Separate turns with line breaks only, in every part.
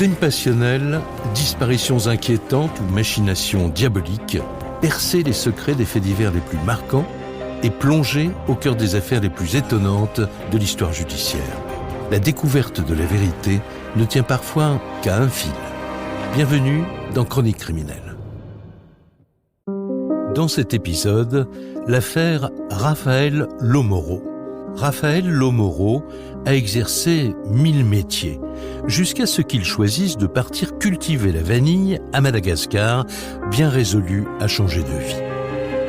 Crimes passionnels, disparitions inquiétantes ou machinations diaboliques, percer les secrets des faits divers les plus marquants et plonger au cœur des affaires les plus étonnantes de l'histoire judiciaire. La découverte de la vérité ne tient parfois qu'à un fil. Bienvenue dans Chronique criminelle. Dans cet épisode, l'affaire Raphaël Lomoro. Raphaël Lomoro a exercé 1000 métiers, jusqu'à ce qu'il choisisse de partir cultiver la vanille à Madagascar, bien résolu à changer de vie.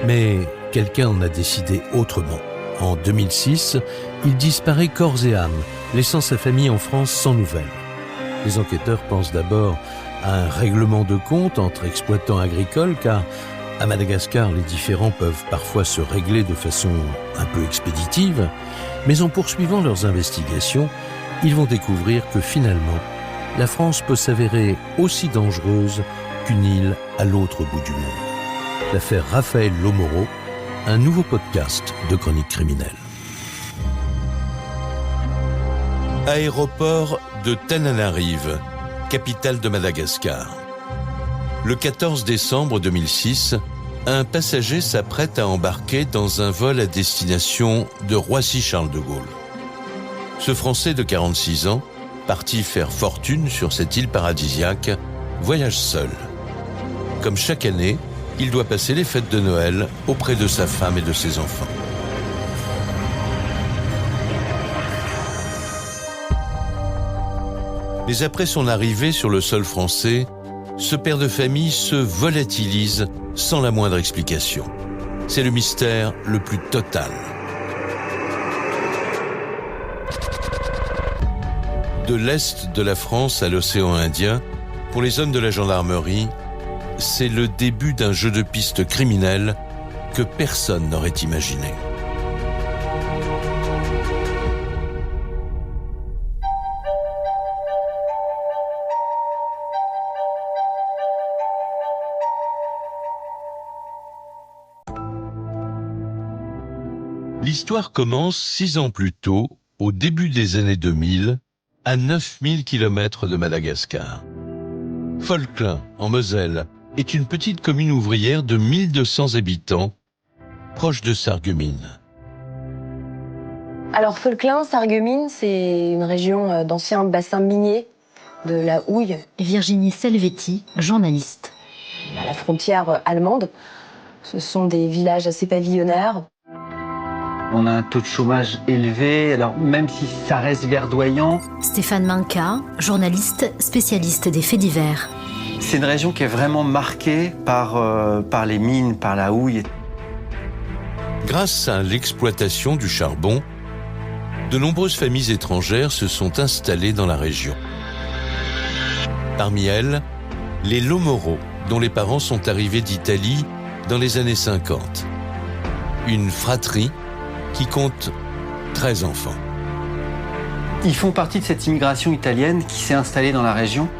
Mais quelqu'un en a décidé autrement. En 2006, il disparaît corps et âme, laissant sa famille en France sans nouvelles. Les enquêteurs pensent d'abord à un règlement de compte entre exploitants agricoles, car à Madagascar, les différends peuvent parfois se régler de façon un peu expéditive, mais en poursuivant leurs investigations, ils vont découvrir que finalement, la France peut s'avérer aussi dangereuse qu'une île à l'autre bout du monde. L'affaire Raphaël Lomoro, un nouveau podcast de Chronique criminelle. Aéroport de Tananarive, capitale de Madagascar. Le 14 décembre 2006, un passager s'apprête à embarquer dans un vol à destination de Roissy-Charles de Gaulle. Ce Français de 46 ans, parti faire fortune sur cette île paradisiaque, voyage seul. Comme chaque année, il doit passer les fêtes de Noël auprès de sa femme et de ses enfants. Mais après son arrivée sur le sol français, ce père de famille se volatilise sans la moindre explication. C'est le mystère le plus total. De l'est de la France à l'océan Indien, pour les hommes de la gendarmerie, c'est le début d'un jeu de piste criminel que personne n'aurait imaginé. L'histoire commence 6 ans plus tôt, au début des années 2000, à 9000 km de Madagascar. Folklin, en Moselle, est une petite commune ouvrière de 1200 habitants, proche de Sarreguemines.
Alors Folklin, Sarreguemines, c'est une région d'anciens bassins miniers de la houille.
Virginie Selvetti, journaliste.
À la frontière allemande, ce sont des villages assez pavillonnaires.
On a un taux de chômage élevé, alors même si ça reste verdoyant.
Stéphane Manka, journaliste spécialiste des faits divers.
C'est une région qui est vraiment marquée par les mines, par la houille.
Grâce à l'exploitation du charbon, de nombreuses familles étrangères se sont installées dans la région. Parmi elles, les Lomoro, dont les parents sont arrivés d'Italie dans les années 50. Une fratrie qui compte 13 enfants.
Ils font partie de cette immigration italienne qui s'est installée dans la région.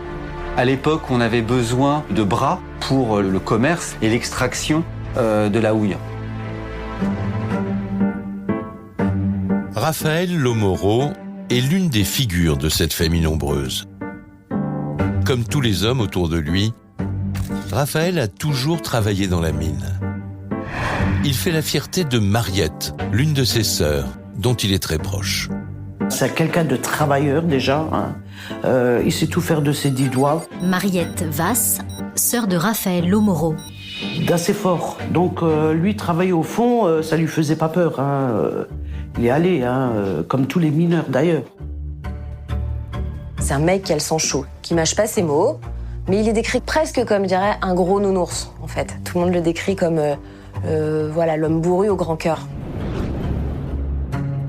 À l'époque, on avait besoin de bras pour le commerce et l'extraction de la houille.
Raphaël Lomoro est l'une des figures de cette famille nombreuse. Comme tous les hommes autour de lui, Raphaël a toujours travaillé dans la mine. Il fait la fierté de Mariette, l'une de ses sœurs, dont il est très proche.
C'est quelqu'un de travailleur déjà, il sait tout faire de ses 10 doigts.
Mariette Vasse, sœur de Raphaël Lomoro.
D'assez fort, donc lui travailler au fond, ça lui faisait pas peur. Il est allé, comme tous les mineurs d'ailleurs.
C'est un mec qui a le sang chaud, qui mâche pas ses mots, mais il est décrit presque comme, je dirais, un gros nounours, en fait. Tout le monde le décrit comme... l'homme bourru au grand cœur.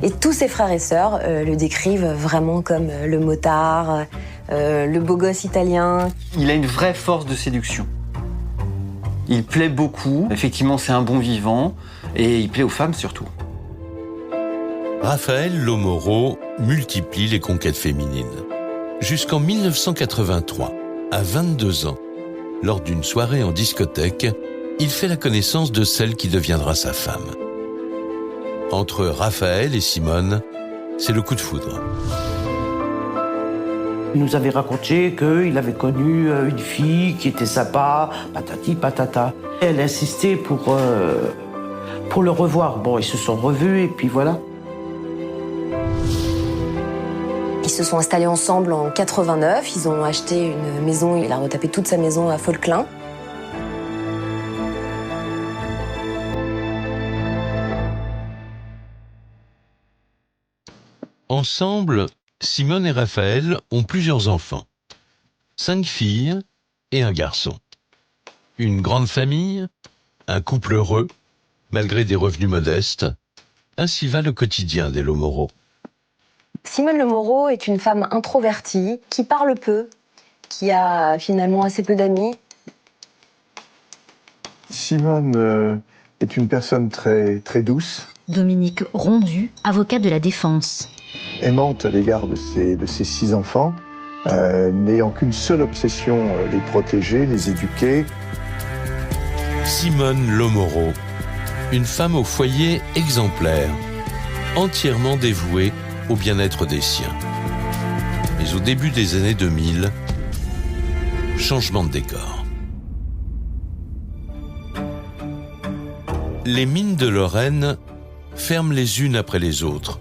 Et tous ses frères et sœurs le décrivent vraiment comme le motard, le beau gosse italien.
Il a une vraie force de séduction. Il plaît beaucoup, effectivement c'est un bon vivant, et il plaît aux femmes surtout.
Raphaël Lomoro multiplie les conquêtes féminines. Jusqu'en 1983, à 22 ans, lors d'une soirée en discothèque, il fait la connaissance de celle qui deviendra sa femme. Entre Raphaël et Simone, c'est le coup de foudre.
Il nous avait raconté qu'il avait connu une fille qui était sympa, patati patata. Elle insistait pour le revoir. Bon, ils se sont revus et puis voilà.
Ils se sont installés ensemble en 89, ils ont acheté une maison, il a retapé toute sa maison à Folklin.
Ensemble, Simone et Raphaël ont plusieurs enfants. 5 filles et un garçon. Une grande famille, un couple heureux, malgré des revenus modestes. Ainsi va le quotidien des Lomoro.
Simone Lomoro est une femme introvertie, qui parle peu, qui a finalement assez peu d'amis.
Simone est une personne très, très douce,
Dominique Rondu, avocat de la défense.
aimante à l'égard de ses 6 enfants, n'ayant qu'une seule obsession, les protéger, les éduquer.
Simone Lomoro, une femme au foyer exemplaire, entièrement dévouée au bien-être des siens. Mais au début des années 2000, changement de décor. Les mines de Lorraine ferment les unes après les autres.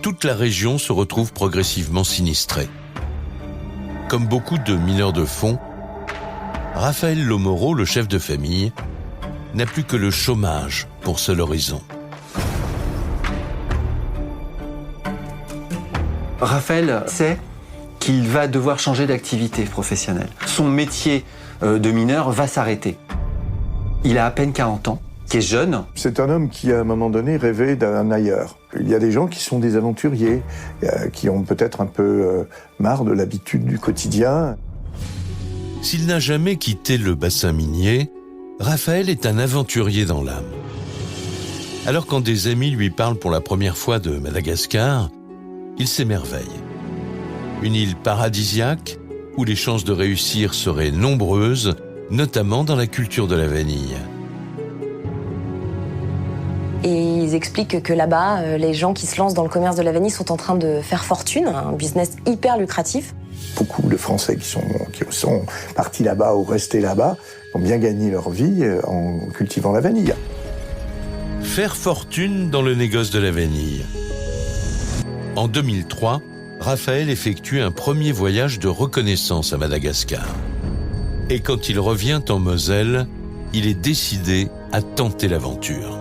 Toute la région se retrouve progressivement sinistrée. Comme beaucoup de mineurs de fonds, Raphaël Lomoro, le chef de famille, n'a plus que le chômage pour seul horizon.
Raphaël sait qu'il va devoir changer d'activité professionnelle. Son métier de mineur va s'arrêter. Il a à peine 40 ans, qui est jeune.
C'est un homme qui, à un moment donné, rêvait d'un ailleurs. Il y a des gens qui sont des aventuriers, qui ont peut-être un peu marre de l'habitude du quotidien.
S'il n'a jamais quitté le bassin minier, Raphaël est un aventurier dans l'âme. Alors quand des amis lui parlent pour la première fois de Madagascar, il s'émerveille. Une île paradisiaque où les chances de réussir seraient nombreuses, notamment dans la culture de la vanille.
Et ils expliquent que là-bas, les gens qui se lancent dans le commerce de la vanille sont en train de faire fortune, un business hyper lucratif.
Beaucoup de Français qui sont partis là-bas ou restés là-bas ont bien gagné leur vie en cultivant la vanille.
Faire fortune dans le négoce de la vanille. En 2003, Raphaël effectue un premier voyage de reconnaissance à Madagascar. Et quand il revient en Moselle, il est décidé à tenter l'aventure.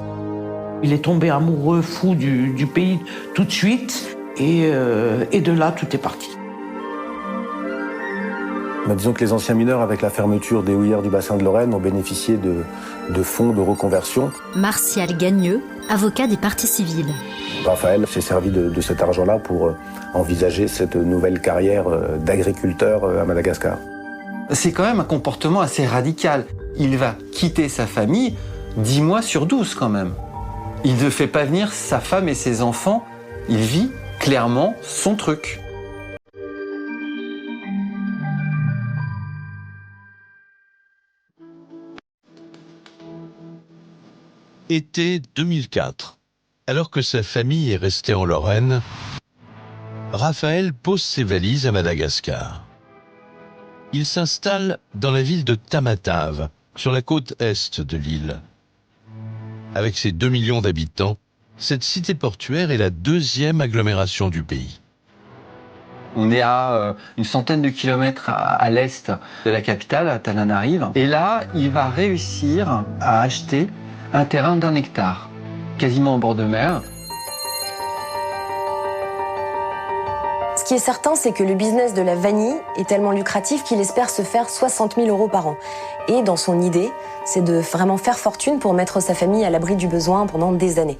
Il est tombé amoureux, fou du pays tout de suite, et de là, tout est parti.
Disons que les anciens mineurs, avec la fermeture des houillères du bassin de Lorraine, ont bénéficié de fonds de reconversion.
Martial Gagneux, avocat des parties civiles.
Raphaël s'est servi de cet argent-là pour envisager cette nouvelle carrière d'agriculteur à Madagascar.
C'est quand même un comportement assez radical. Il va quitter sa famille 10 mois sur 12 quand même. Il ne fait pas venir sa femme et ses enfants. Il vit clairement son truc.
Été 2004. Alors que sa famille est restée en Lorraine, Raphaël pose ses valises à Madagascar. Il s'installe dans la ville de Tamatave, sur la côte est de l'île. Avec ses 2 millions d'habitants, cette cité portuaire est la 2e agglomération du pays.
On est à une centaine de kilomètres à l'est de la capitale, à Tananarive. Et là, il va réussir à acheter un terrain d'1 hectare, quasiment au bord de mer.
Ce qui est certain, c'est que le business de la vanille est tellement lucratif qu'il espère se faire 60 000 € par an. Et dans son idée, c'est de vraiment faire fortune pour mettre sa famille à l'abri du besoin pendant des années.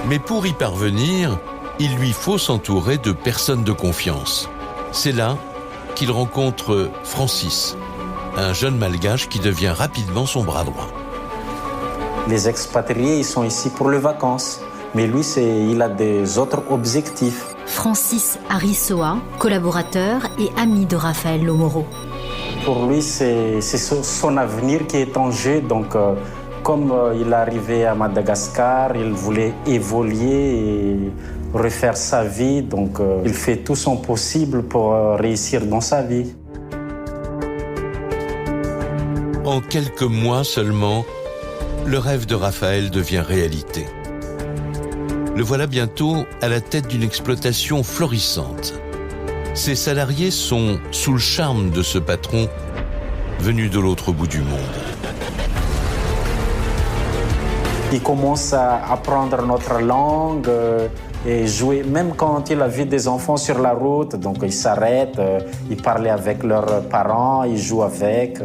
Mais pour y parvenir, il lui faut s'entourer de personnes de confiance. C'est là qu'il rencontre Francis, un jeune malgache qui devient rapidement son bras droit.
Les expatriés, ils sont ici pour les vacances. Mais lui, il a des autres objectifs.
Francis Arisoa, collaborateur et ami de Raphaël Lomoro.
Pour lui, c'est son avenir qui est en jeu. Donc, comme il est arrivé à Madagascar, il voulait évoluer et refaire sa vie, donc il fait tout son possible pour réussir dans sa vie.
En quelques mois seulement, le rêve de Raphaël devient réalité. Le voilà bientôt à la tête d'une exploitation florissante. Ses salariés sont sous le charme de ce patron venu de l'autre bout du monde.
Il commence à apprendre notre langue et jouer, même quand il a vu des enfants sur la route, donc il s'arrête, il parlait avec leurs parents, il joue avec.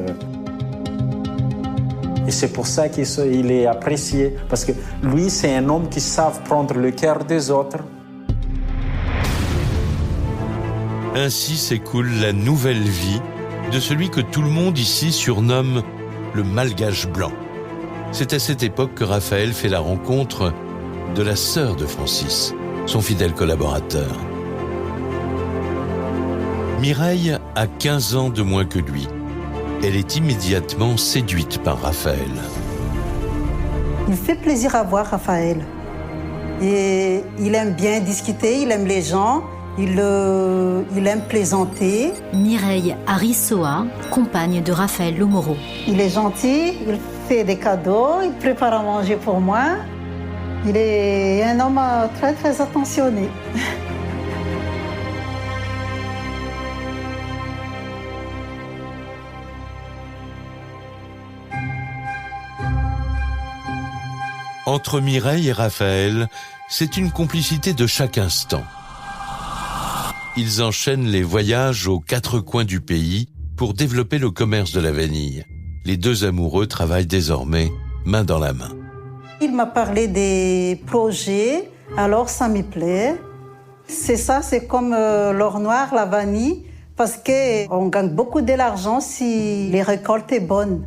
Et c'est pour ça qu'il est apprécié, parce que lui, c'est un homme qui savent prendre le cœur des autres.
Ainsi s'écoule la nouvelle vie de celui que tout le monde ici surnomme le Malgache blanc. C'est à cette époque que Raphaël fait la rencontre de la sœur de Francis, son fidèle collaborateur. Mireille a 15 ans de moins que lui. Elle est immédiatement séduite par Raphaël.
Il fait plaisir à voir Raphaël. Et il aime bien discuter, il aime les gens, il aime plaisanter.
Mireille Arissoa, compagne de Raphaël Lomoro.
Il est gentil, il fait des cadeaux, il prépare à manger pour moi. Il est un homme très très attentionné.
Entre Mireille et Raphaël, c'est une complicité de chaque instant. Ils enchaînent les voyages aux quatre coins du pays pour développer le commerce de la vanille. Les deux amoureux travaillent désormais main dans la main.
Il m'a parlé des projets, alors ça me plaît. C'est ça, c'est comme l'or noir, la vanille, parce qu'on gagne beaucoup d'argent si les récoltes sont bonnes.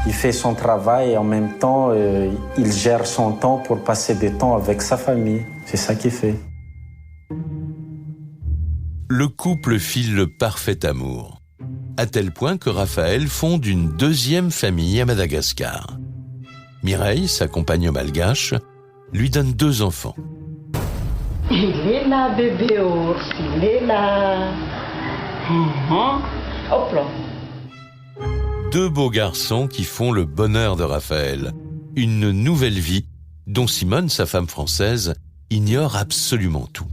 Il fait son travail et en même temps, il gère son temps pour passer du temps avec sa famille. C'est ça qu'il fait.
Le couple file le parfait amour, à tel point que Raphaël fonde une deuxième famille à Madagascar. Mireille, sa compagne malgache, lui donne 2 enfants.
Il est là, bébé ours, il est là. Hop là.
2 beaux garçons qui font le bonheur de Raphaël. Une nouvelle vie dont Simone, sa femme française, ignore absolument tout.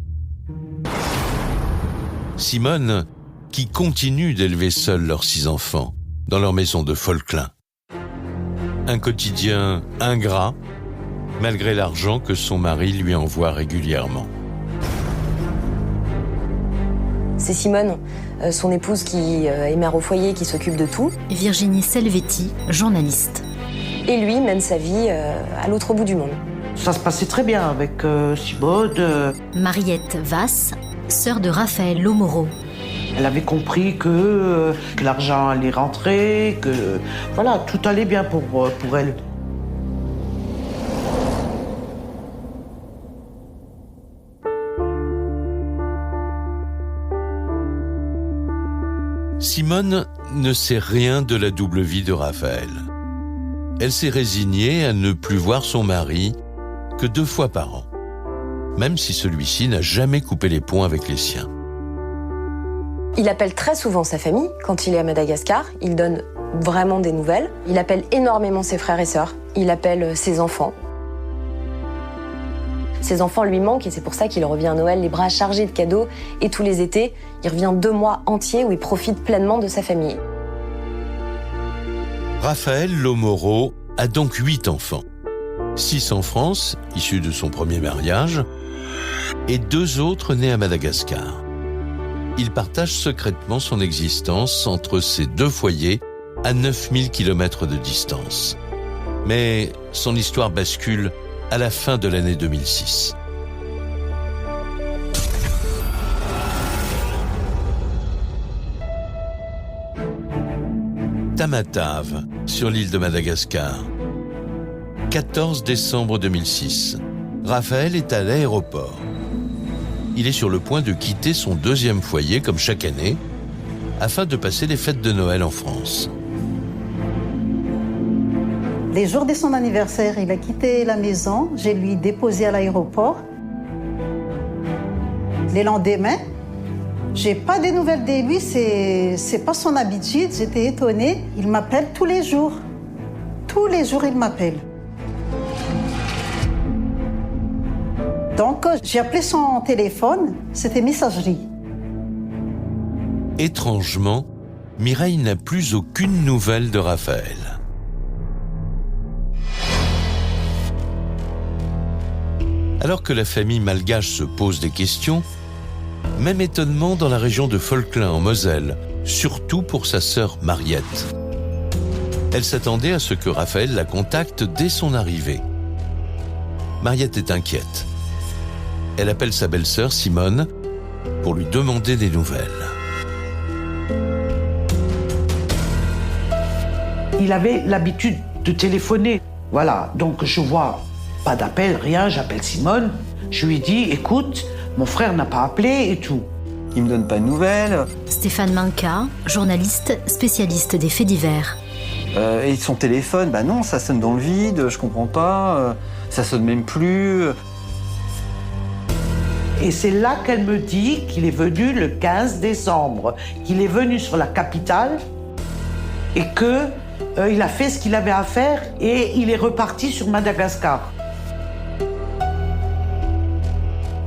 Simone, qui continue d'élever seule leurs 6 enfants dans leur maison de Folklin. Un quotidien ingrat, malgré l'argent que son mari lui envoie régulièrement.
C'est Simone, son épouse qui est mère au foyer, qui s'occupe de tout.
Virginie Selvetti, journaliste.
Et lui mène sa vie à l'autre bout du monde.
Ça se passait très bien avec Simone.
Mariette Vasse, sœur de Raphaël Lomoro.
Elle avait compris que l'argent allait rentrer, que voilà, tout allait bien pour elle.
Simone ne sait rien de la double vie de Raphaël. Elle s'est résignée à ne plus voir son mari que 2 fois par an, même si celui-ci n'a jamais coupé les ponts avec les siens.
Il appelle très souvent sa famille quand il est à Madagascar. Il donne vraiment des nouvelles. Il appelle énormément ses frères et sœurs. Il appelle ses enfants. Ses enfants lui manquent et c'est pour ça qu'il revient à Noël les bras chargés de cadeaux. Et tous les étés, il revient 2 mois entiers où il profite pleinement de sa famille.
Raphaël Lomoro a donc 8 enfants. 6 en France, issus de son premier mariage, et 2 autres nés à Madagascar. Il partage secrètement son existence entre ces 2 foyers à 9000 km de distance. Mais son histoire bascule à la fin de l'année 2006. Tamatave, sur l'île de Madagascar. 14 décembre 2006. Raphaël est à l'aéroport. Il est sur le point de quitter son 2e foyer, comme chaque année, afin de passer les fêtes de Noël en France.
Les jours de son anniversaire, il a quitté la maison. Je lui ai déposé à l'aéroport. Les lendemains, j'ai pas de nouvelles de lui. C'est pas son habitude. J'étais étonnée. Il m'appelle tous les jours. Tous les jours, il m'appelle. Donc, j'ai appelé son téléphone. C'était messagerie.
Étrangement, Mireille n'a plus aucune nouvelle de Raphaël. Alors que la famille malgache se pose des questions, même étonnement dans la région de Völklin en Moselle, surtout pour sa sœur Mariette. Elle s'attendait à ce que Raphaël la contacte dès son arrivée. Mariette est inquiète. Elle appelle sa belle-sœur Simone pour lui demander des nouvelles.
Il avait l'habitude de téléphoner. Voilà, donc je vois pas d'appel, rien, j'appelle Simone. Je lui dis, écoute, mon frère n'a pas appelé et tout.
Il me donne pas de nouvelles.
Stéphane Manka, journaliste spécialiste des faits divers.
Et son téléphone, bah non, ça sonne dans le vide, je comprends pas, ça sonne même plus.
Et c'est là qu'elle me dit qu'il est venu le 15 décembre, qu'il est venu sur la capitale et qu'il a fait ce qu'il avait à faire et il est reparti sur Madagascar.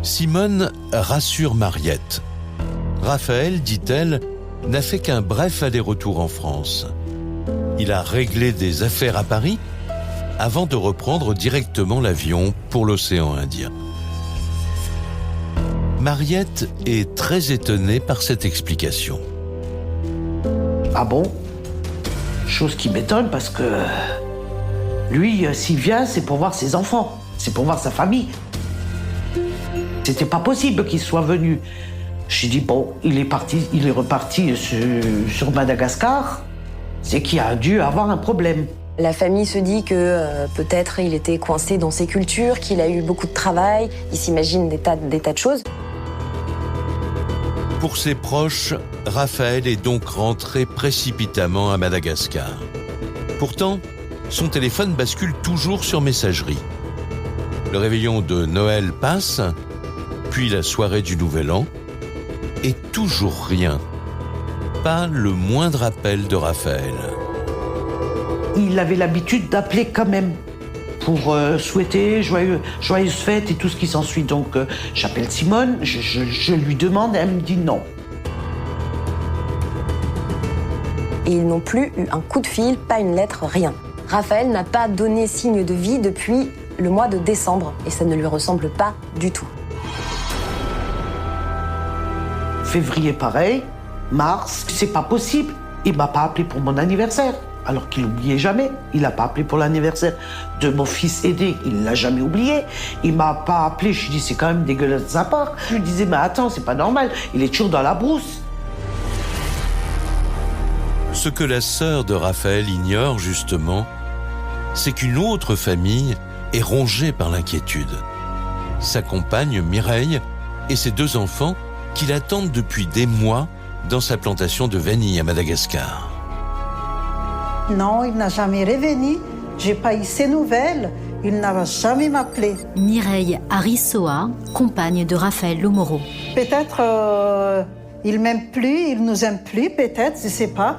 Simone rassure Mariette. Raphaël, dit-elle, n'a fait qu'un bref aller-retour en France. Il a réglé des affaires à Paris avant de reprendre directement l'avion pour l'océan Indien. Mariette est très étonnée par cette explication.
Ah bon? Chose qui m'étonne parce que lui, s'il vient, c'est pour voir ses enfants, c'est pour voir sa famille. C'était pas possible qu'il soit venu. J'ai dit, bon, il est reparti sur Madagascar, c'est qu'il a dû avoir un problème.
La famille se dit que peut-être il était coincé dans ses cultures, qu'il a eu beaucoup de travail, il s'imagine des tas de choses.
Pour ses proches, Raphaël est donc rentré précipitamment à Madagascar. Pourtant, son téléphone bascule toujours sur messagerie. Le réveillon de Noël passe, puis la soirée du Nouvel An, et toujours rien. Pas le moindre appel de Raphaël.
Il avait l'habitude d'appeler quand même pour souhaiter joyeuses fêtes et tout ce qui s'ensuit. Donc j'appelle Simone, je lui demande et elle me dit non.
Et ils n'ont plus eu un coup de fil, pas une lettre, rien. Raphaël n'a pas donné signe de vie depuis le mois de décembre et ça ne lui ressemble pas du tout.
Février pareil, mars, c'est pas possible. Il m'a pas appelé pour mon anniversaire. Alors qu'il n'oubliait jamais. Il n'a pas appelé pour l'anniversaire de mon fils aîné. Il ne l'a jamais oublié. Il ne m'a pas appelé. Je lui dis, c'est quand même dégueulasse de sa part. Je lui disais, mais attends, c'est pas normal. Il est toujours dans la brousse.
Ce que la sœur de Raphaël ignore, justement, c'est qu'une autre famille est rongée par l'inquiétude. Sa compagne, Mireille, et ses 2 enfants qui l'attendent depuis des mois dans sa plantation de vanille à Madagascar.
Non, il n'a jamais revenu. J'ai pas eu ses nouvelles. Il n'a jamais m'appelé.
Mireille Arissoa, compagne de Raphaël Lomoro.
Peut-être il m'aime plus, il nous aime plus, peut-être, je sais pas.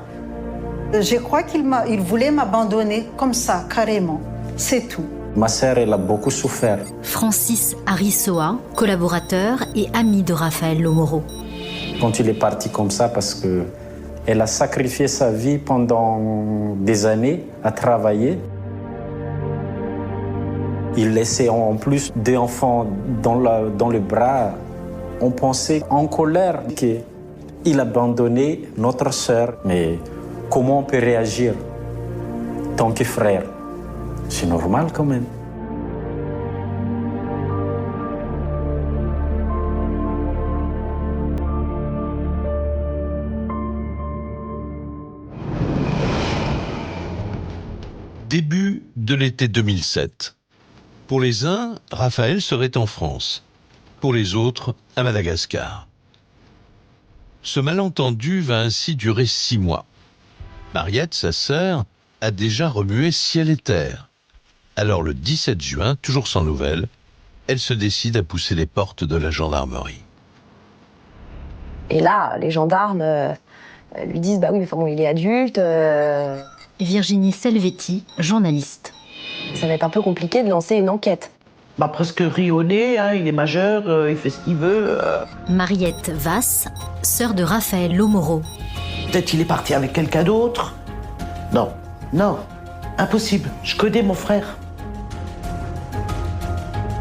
Je crois qu'il voulait m'abandonner comme ça, carrément. C'est tout.
Ma sœur, elle a beaucoup souffert.
Francis Arissoa, collaborateur et ami de Raphaël Lomoro.
Quand il est parti comme ça, parce que elle a sacrifié sa vie pendant des années à travailler. Il laissait en plus des enfants dans le bras. On pensait en colère qu'il abandonnait notre sœur. Mais comment on peut réagir tant que frère? C'est normal quand même.
Début de l'été 2007. Pour les uns, Raphaël serait en France. Pour les autres, à Madagascar. Ce malentendu va ainsi durer 6 mois. Mariette, sa sœur, a déjà remué ciel et terre. Alors le 17 juin, toujours sans nouvelles, elle se décide à pousser les portes de la gendarmerie.
Et là, les gendarmes lui disent « Bah oui, mais enfin bon, il est adulte.
Virginie Selvetti, journaliste.
Ça va être un peu compliqué de lancer une enquête. »
Bah presque rionné, hein, il est majeur, il fait ce qu'il veut.
Mariette Vasse, sœur de Raphaël Lomoro.
Peut-être il est parti avec quelqu'un d'autre. Non, non, impossible. Je connais mon frère.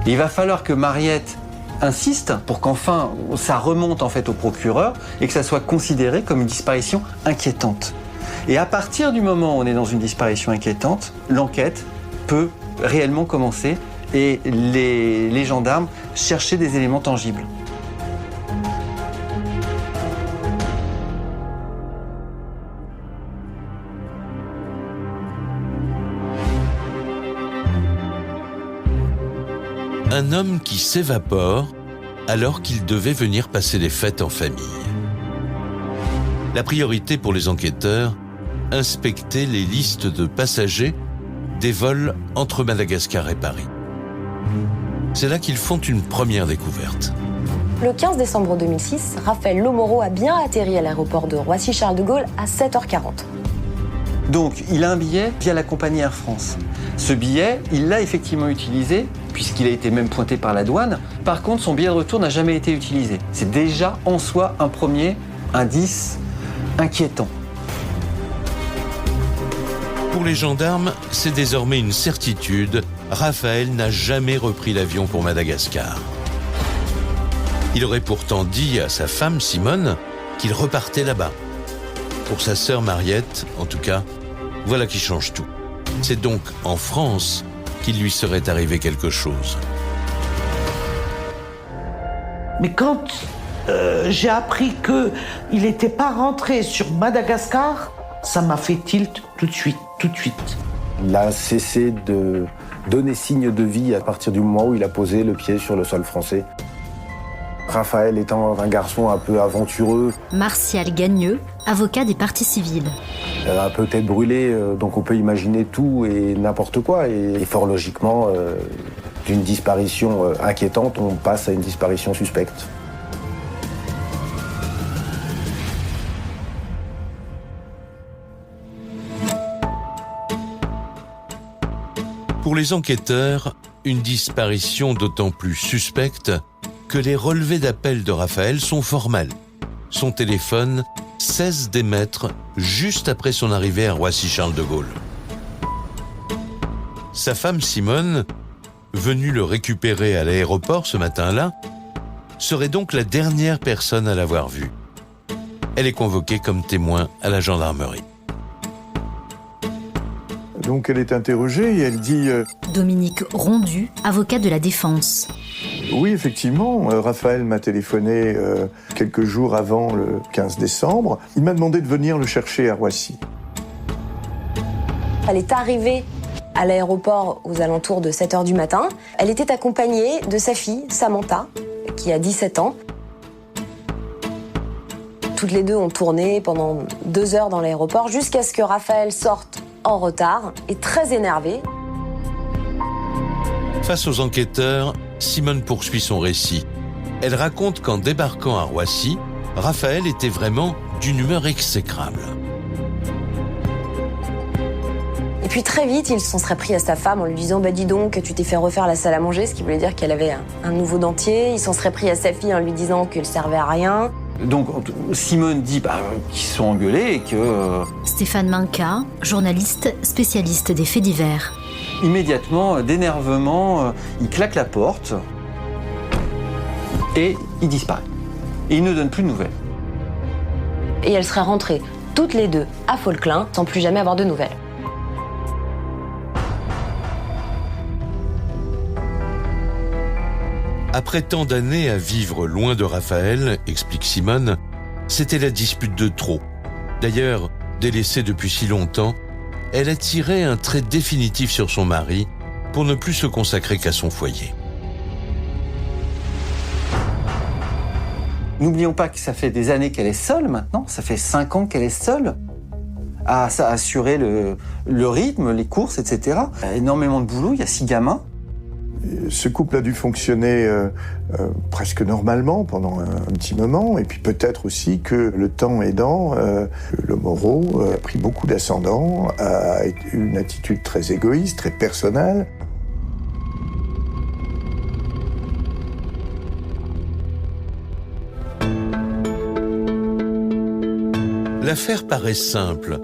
Il va falloir que Mariette insiste pour qu'enfin ça remonte en fait au procureur et que ça soit considéré comme une disparition inquiétante. Et à partir du moment où on est dans une disparition inquiétante, l'enquête peut réellement commencer et les gendarmes chercher des éléments tangibles.
Un homme qui s'évapore alors qu'il devait venir passer les fêtes en famille. La priorité pour les enquêteurs, inspecter les listes de passagers des vols entre Madagascar et Paris. C'est là qu'ils font une première découverte.
Le 15 décembre 2006, Raphaël Lomoro a bien atterri à l'aéroport de Roissy-Charles de Gaulle à 7h40.
Donc, il a un billet via la compagnie Air France. Ce billet, il l'a effectivement utilisé, puisqu'il a été même pointé par la douane. Par contre, son billet de retour n'a jamais été utilisé. C'est déjà en soi un premier indice inquiétant.
Pour les gendarmes, c'est désormais une certitude. Raphaël n'a jamais repris l'avion pour Madagascar. Il aurait pourtant dit à sa femme Simone qu'il repartait là-bas. Pour sa sœur Mariette, en tout cas, voilà qui change tout. C'est donc en France qu'il lui serait arrivé quelque chose.
Mais quand j'ai appris qu'il n'était pas rentré sur Madagascar, ça m'a fait tilt tout de suite.
Il a cessé de donner signe de vie à partir du moment où il a posé le pied sur le sol français. Raphaël étant un garçon un peu aventureux.
Martial Gagneux, avocat des parties civiles.
Un peu tête brûlée, donc on peut imaginer tout et n'importe quoi. Et fort logiquement, d'une disparition inquiétante, on passe à une disparition suspecte.
Pour les enquêteurs, une disparition d'autant plus suspecte que les relevés d'appel de Raphaël sont formels. Son téléphone cesse d'émettre juste après son arrivée à Roissy-Charles de Gaulle. Sa femme Simone, venue le récupérer à l'aéroport ce matin-là, serait donc la dernière personne à l'avoir vu. Elle est convoquée comme témoin à la gendarmerie.
Donc elle est interrogée et elle dit
Dominique Rondu, avocat de la défense.
oui, effectivement, Raphaël m'a téléphoné quelques jours avant le 15 décembre. Il m'a demandé de venir le chercher à Roissy.
Elle est arrivée à l'aéroport aux alentours de 7h du matin. Elle était accompagnée de sa fille, Samantha, qui a 17 ans. Toutes les deux ont tourné pendant 2 heures dans l'aéroport jusqu'à ce que Raphaël sorte en retard et très énervé.
Face aux enquêteurs, Simone poursuit son récit. Elle raconte qu'en débarquant à Roissy, Raphaël était vraiment d'une humeur exécrable.
Et puis très vite, il s'en serait pris à sa femme en lui disant « Bah dis donc, tu t'es fait refaire la salle à manger », ce qui voulait dire qu'elle avait un nouveau dentier. Il s'en serait pris à sa fille en lui disant qu'elle servait à rien.
Donc Simone dit qu'ils sont engueulés et que...
Stéphane Manca, journaliste spécialiste des faits divers.
Immédiatement, d'énervement, il claque la porte et il disparaît. Et il ne donne plus de nouvelles.
Et elles seraient rentrées toutes les deux à Folklin sans plus jamais avoir de nouvelles.
Après tant d'années à vivre loin de Raphaël, explique Simone, c'était la dispute de trop. D'ailleurs, délaissée depuis si longtemps, elle a tiré un trait définitif sur son mari pour ne plus se consacrer qu'à son foyer.
N'oublions pas que ça fait des années qu'elle est seule maintenant, ça fait 5 ans qu'elle est seule. à assurer le rythme, les courses, etc. Énormément de boulot, il y a 6 gamins.
Ce couple a dû fonctionner presque normalement pendant un petit moment, et puis peut-être aussi que le temps aidant, Lomoro a pris beaucoup d'ascendant, a eu une attitude très égoïste, très personnelle.
L'affaire paraît simple.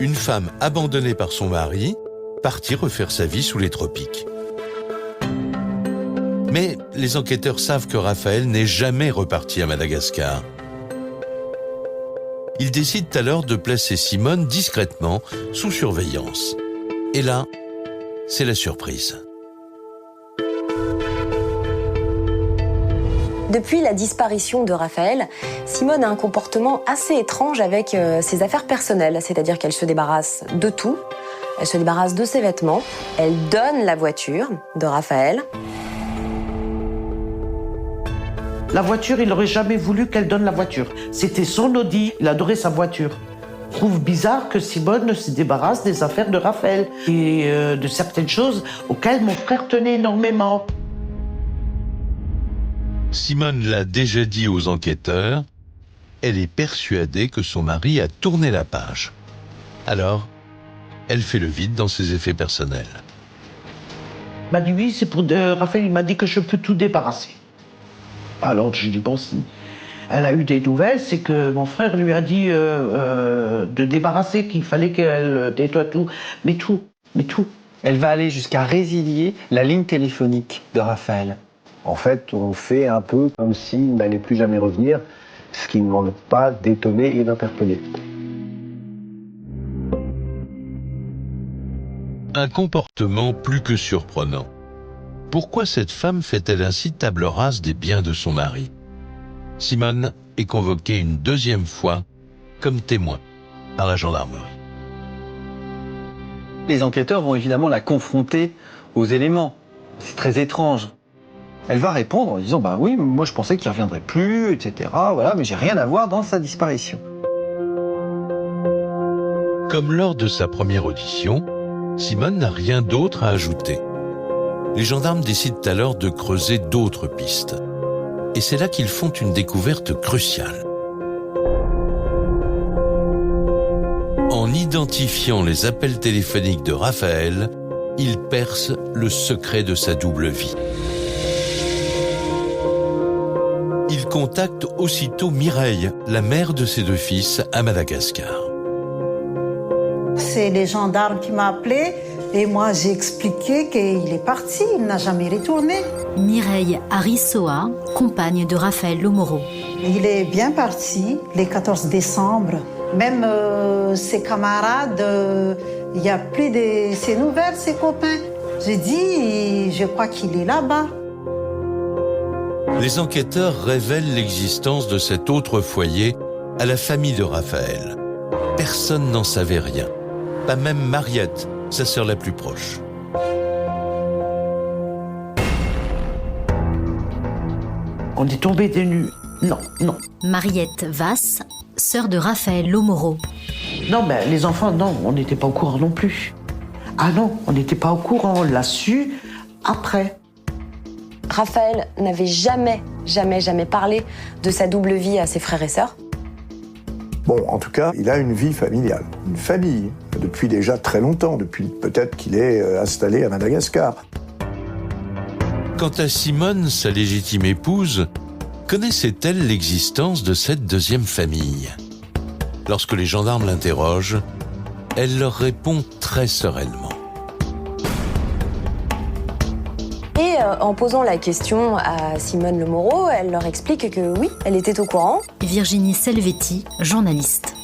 Une femme abandonnée par son mari, partie refaire sa vie sous les tropiques. Mais les enquêteurs savent que Raphaël n'est jamais reparti à Madagascar. Ils décident alors de placer Simone discrètement sous surveillance. Et là, c'est la surprise.
Depuis la disparition de Raphaël, Simone a un comportement assez étrange avec ses affaires personnelles, c'est-à-dire qu'elle se débarrasse de tout, elle se débarrasse de ses vêtements, elle donne la voiture de Raphaël.
La voiture, il n'aurait jamais voulu qu'elle donne la voiture. C'était son Audi, il adorait sa voiture. Je trouve bizarre que Simone se débarrasse des affaires de Raphaël et de certaines choses auxquelles mon frère tenait énormément.
Simone l'a déjà dit aux enquêteurs, elle est persuadée que son mari a tourné la page. Alors, elle fait le vide dans ses effets personnels.
Il m'a dit oui, c'est pour Raphaël, il m'a dit que je peux tout débarrasser. Alors je dis bon, si elle a eu des nouvelles, c'est que mon frère lui a dit de débarrasser, qu'il fallait qu'elle nettoie tout, mais tout.
Elle va aller jusqu'à résilier la ligne téléphonique de Raphaël.
En fait, on fait un peu comme s'il n'allait plus jamais revenir, ce qui ne manque pas d'étonner et d'interpeller.
Un comportement plus que surprenant. Pourquoi cette femme fait-elle ainsi table rase des biens de son mari? Simone est convoquée une deuxième fois comme témoin par la gendarmerie.
Les enquêteurs vont évidemment la confronter aux éléments. C'est très étrange. Elle va répondre en disant « Bah oui, moi je pensais qu'il ne reviendrait plus, etc. Voilà, mais j'ai rien à voir dans sa disparition. »
Comme lors de sa première audition, Simone n'a rien d'autre à ajouter. Les gendarmes décident alors de creuser d'autres pistes. Et c'est là qu'ils font une découverte cruciale. En identifiant les appels téléphoniques de Raphaël, ils percent le secret de sa double vie. Ils contactent aussitôt Mireille, la mère de ses 2 fils, à Madagascar.
C'est les gendarmes qui m'ont appelé et moi j'ai expliqué qu'il est parti, il n'a jamais retourné.
Mireille Arissoa, compagne de Raphaël Lomoro.
Il est bien parti le 14 décembre. Même ses camarades, il n'y a plus de ses nouvelles, ses copains. J'ai dit, je crois qu'il est là-bas.
Les enquêteurs révèlent l'existence de cet autre foyer à la famille de Raphaël. Personne n'en savait rien, pas même Mariette, sa sœur la plus proche.
On est tombé des nues. Non.
Mariette Vasse, sœur de Raphaël Lomoro.
Non, mais les enfants, non, on n'était pas au courant non plus. Ah non, on n'était pas au courant, on l'a su après.
Raphaël n'avait jamais parlé de sa double vie à ses frères et sœurs.
Bon, en tout cas, il a une vie familiale, une famille, depuis déjà très longtemps, depuis peut-être qu'il est installé à Madagascar.
Quant à Simone, sa légitime épouse, connaissait-elle l'existence de cette deuxième famille? Lorsque les gendarmes l'interrogent, elle leur répond très sereinement.
Et en posant la question à Simone Lomoro, elle leur explique que oui, elle était au courant.
Virginie Selvetti, journaliste.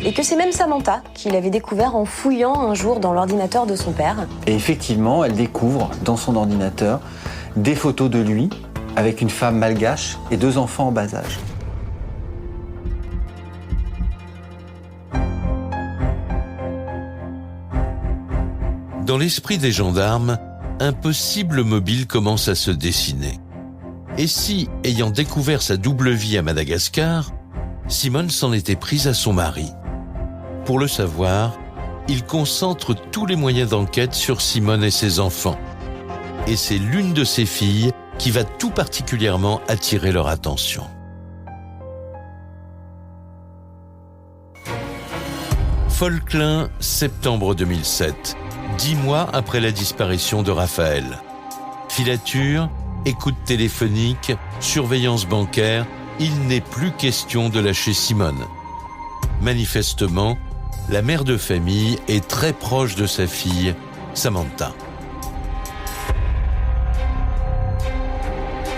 Et que c'est même Samantha qui l'avait découvert en fouillant un jour dans l'ordinateur de son père.
Et effectivement, elle découvre dans son ordinateur des photos de lui avec une femme malgache et 2 enfants en bas âge.
Dans l'esprit des gendarmes, un possible mobile commence à se dessiner. Et si, ayant découvert sa double vie à Madagascar, Simone s'en était prise à son mari? Pour le savoir, il concentre tous les moyens d'enquête sur Simone et ses enfants. Et c'est l'une de ses filles qui va tout particulièrement attirer leur attention. Folklin, septembre 2007, 10 mois après la disparition de Raphaël. Filature, écoute téléphonique, surveillance bancaire, il n'est plus question de lâcher Simone. Manifestement, la mère de famille est très proche de sa fille, Samantha.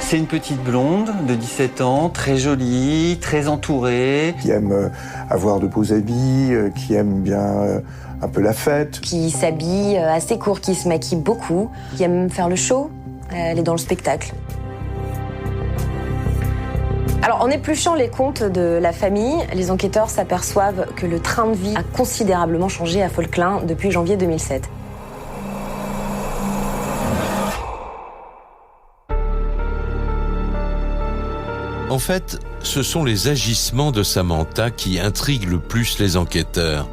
C'est une petite blonde de 17 ans, très jolie, très entourée.
Qui aime avoir de beaux habits, qui aime bien un peu la fête.
Qui s'habille assez court, qui se maquille beaucoup, qui aime faire le show, elle est dans le spectacle. Alors, en épluchant les comptes de la famille, les enquêteurs s'aperçoivent que le train de vie a considérablement changé à Folklin depuis janvier 2007.
En fait, ce sont les agissements de Samantha qui intriguent le plus les enquêteurs.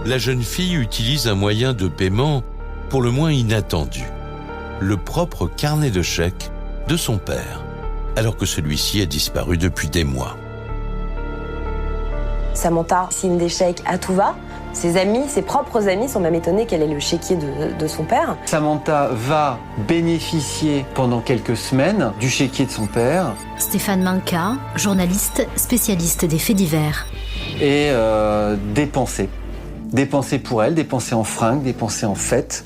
La jeune fille utilise un moyen de paiement pour le moins inattendu, le propre carnet de chèques de son père, alors que celui-ci a disparu depuis des mois.
Samantha signe des chèques à tout va. Ses amis, ses propres amis sont même étonnés qu'elle ait le chéquier de son père.
Samantha va bénéficier pendant quelques semaines du chéquier de son père.
Stéphane Manka, journaliste spécialiste des faits divers.
Et dépenser. Dépenser pour elle, dépenser en fringues, dépenser en fêtes.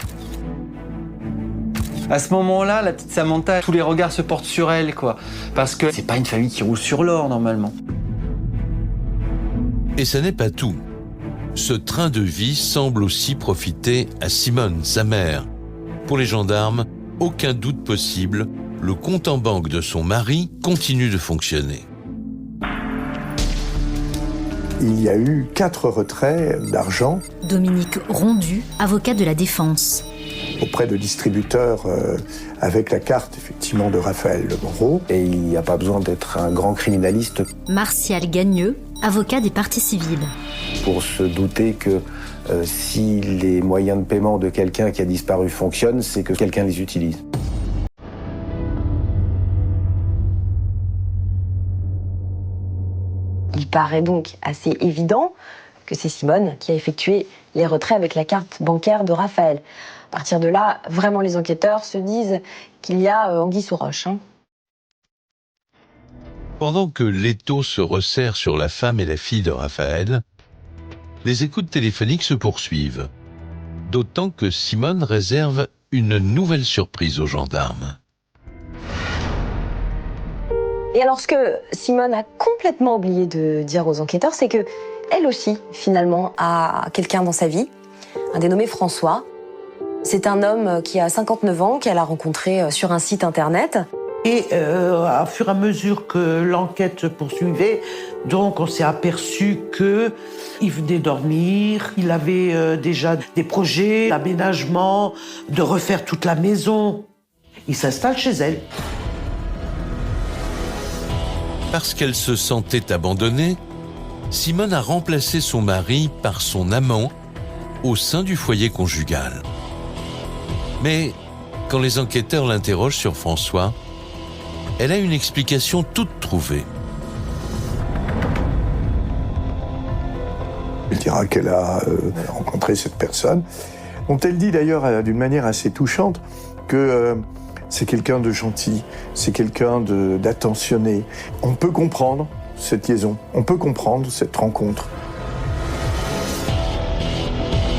À ce moment-là, la petite Samantha, tous les regards se portent sur elle, quoi. Parce que c'est pas une famille qui roule sur l'or, normalement.
Et ce n'est pas tout. Ce train de vie semble aussi profiter à Simone, sa mère. Pour les gendarmes, aucun doute possible, le compte en banque de son mari continue de fonctionner.
Il y a eu 4 retraits d'argent.
Dominique Rondu, avocat de la défense.
Auprès de distributeurs avec la carte effectivement de Raphaël Lomoreau.
Et il n'y a pas besoin d'être un grand criminaliste.
Martial Gagneux, avocat des parties civiles.
Pour se douter que si les moyens de paiement de quelqu'un qui a disparu fonctionnent, c'est que quelqu'un les utilise.
Il paraît donc assez évident que c'est Simone qui a effectué les retraits avec la carte bancaire de Raphaël. À partir de là, vraiment les enquêteurs se disent qu'il y a anguille sous roche.
Pendant que l'étau se resserre sur la femme et la fille de Raphaël, les écoutes téléphoniques se poursuivent. D'autant que Simone réserve une nouvelle surprise aux gendarmes.
Et alors ce que Simone a complètement oublié de dire aux enquêteurs, c'est que elle aussi, finalement, a quelqu'un dans sa vie, un dénommé François. C'est un homme qui a 59 ans, qu'elle a rencontré sur un site internet.
Et à fur et à mesure que l'enquête se poursuivait, donc on s'est aperçu qu'il venait dormir, il avait déjà des projets d'aménagement, de refaire toute la maison. Il s'installe chez elle.
Parce qu'elle se sentait abandonnée, Simone a remplacé son mari par son amant au sein du foyer conjugal. Mais quand les enquêteurs l'interrogent sur François, elle a une explication toute trouvée.
Elle dira qu'elle a rencontré cette personne, dont elle dit d'ailleurs d'une manière assez touchante que c'est quelqu'un de gentil, c'est quelqu'un d'attentionné. On peut comprendre cette liaison, on peut comprendre cette rencontre.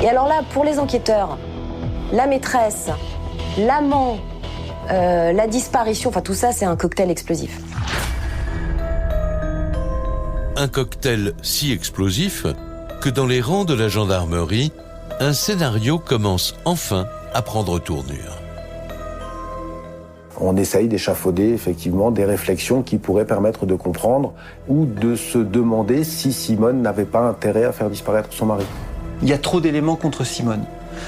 Et alors là, pour les enquêteurs, la maîtresse, l'amant, la disparition, enfin tout ça, c'est un cocktail explosif.
Un cocktail si explosif que dans les rangs de la gendarmerie, un scénario commence enfin à prendre tournure.
On essaye d'échafauder effectivement des réflexions qui pourraient permettre de comprendre ou de se demander si Simone n'avait pas intérêt à faire disparaître son mari.
Il y a trop d'éléments contre Simone.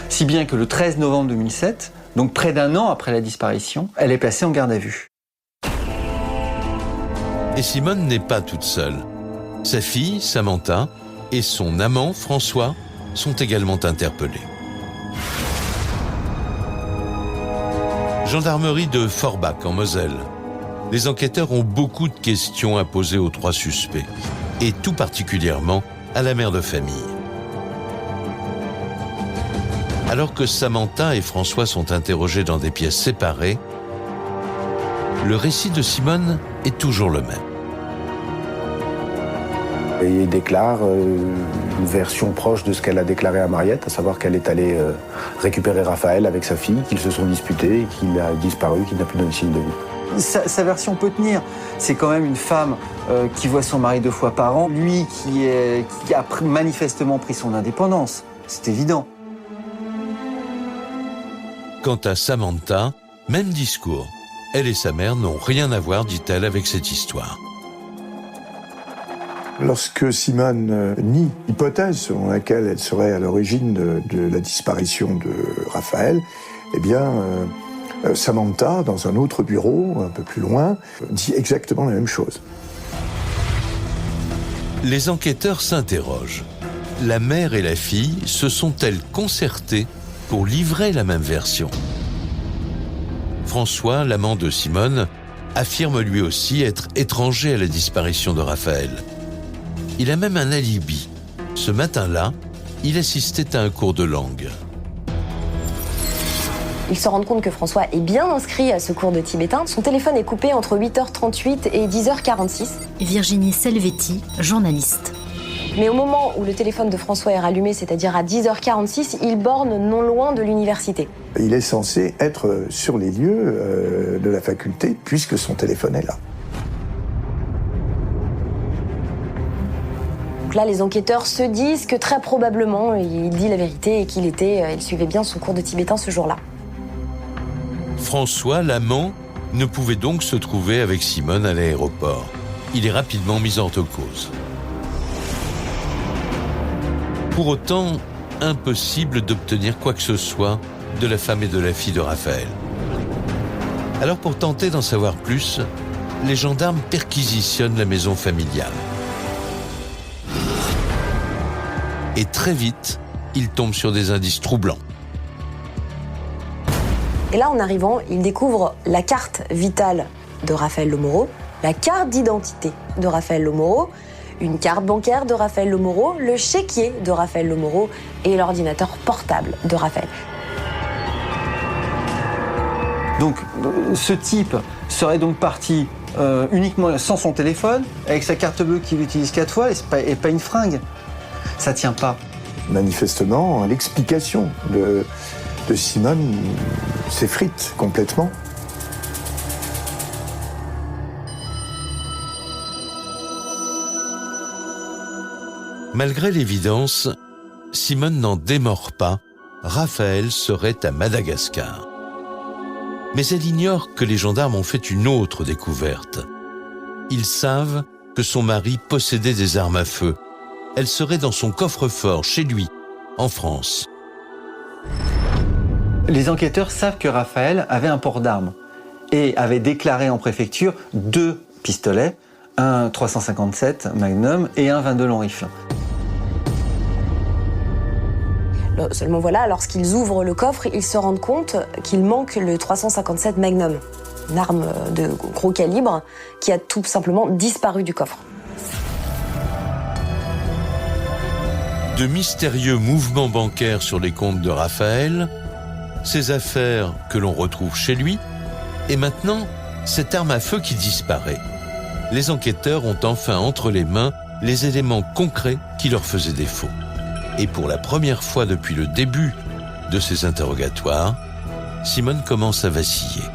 Si bien que le 13 novembre 2007, donc près d'un an après la disparition, elle est placée en garde à vue.
Et Simone n'est pas toute seule. Sa fille, Samantha, et son amant, François, sont également interpellés. Gendarmerie de Forbach, en Moselle. Les enquêteurs ont beaucoup de questions à poser aux 3 suspects, et tout particulièrement à la mère de famille. Alors que Samantha et François sont interrogés dans des pièces séparées, le récit de Simone est toujours le même.
Et il déclare une version proche de ce qu'elle a déclaré à Mariette, à savoir qu'elle est allée récupérer Raphaël avec sa fille, qu'ils se sont disputés, qu'il a disparu, qu'il n'a plus donné signe de vie.
Sa version peut tenir. C'est quand même une femme qui voit son mari 2 fois par an, lui qui a manifestement pris son indépendance. C'est évident.
Quant à Samantha, même discours. Elle et sa mère n'ont rien à voir, dit-elle, avec cette histoire.
Lorsque Simone nie l'hypothèse selon laquelle elle serait à l'origine de la disparition de Raphaël, eh bien, Samantha, dans un autre bureau, un peu plus loin, dit exactement la même chose.
Les enquêteurs s'interrogent. La mère et la fille se sont-elles concertées pour livrer la même version ? François, l'amant de Simone, affirme lui aussi être étranger à la disparition de Raphaël. Il a même un alibi. Ce matin-là, il assistait à un cours de langue.
Ils se rendent compte que François est bien inscrit à ce cours de tibétain. Son téléphone est coupé entre 8h38 et 10h46.
Virginie Selvetti, journaliste.
Mais au moment où le téléphone de François est rallumé, c'est-à-dire à 10h46, il borne non loin de l'université.
Il est censé être sur les lieux de la faculté, puisque son téléphone est là.
Donc là, les enquêteurs se disent que très probablement, il dit la vérité et il suivait bien son cours de tibétain ce jour-là.
François, l'amant, ne pouvait donc se trouver avec Simone à l'aéroport. Il est rapidement mis hors de cause. Pour autant, impossible d'obtenir quoi que ce soit de la femme et de la fille de Raphaël. Alors pour tenter d'en savoir plus, les gendarmes perquisitionnent la maison familiale. Et très vite, ils tombent sur des indices troublants.
Et là, en arrivant, ils découvrent la carte vitale de Raphaël Lomoro, la carte d'identité de Raphaël Lomoro, une carte bancaire de Raphaël Lomoro, le chéquier de Raphaël Lomoro et l'ordinateur portable de Raphaël.
Donc, ce type serait donc parti uniquement sans son téléphone, avec sa carte bleue qu'il utilise 4 fois et pas une fringue. Ça tient pas.
Manifestement, l'explication de Simone s'effrite complètement.
Malgré l'évidence, Simone n'en démord pas. Raphaël serait à Madagascar. Mais elle ignore que les gendarmes ont fait une autre découverte. Ils savent que son mari possédait des armes à feu. Elles seraient dans son coffre-fort, chez lui, en France.
Les enquêteurs savent que Raphaël avait un port d'armes et avait déclaré en préfecture 2 pistolets, un 357 Magnum et un 22 long rifle.
Seulement voilà, lorsqu'ils ouvrent le coffre, ils se rendent compte qu'il manque le 357 Magnum, une arme de gros calibre qui a tout simplement disparu du coffre.
De mystérieux mouvements bancaires sur les comptes de Raphaël, ses affaires que l'on retrouve chez lui, et maintenant, cette arme à feu qui disparaît. Les enquêteurs ont enfin entre les mains les éléments concrets qui leur faisaient défaut. Et pour la première fois depuis le début de ces interrogatoires, Simone commence à vaciller.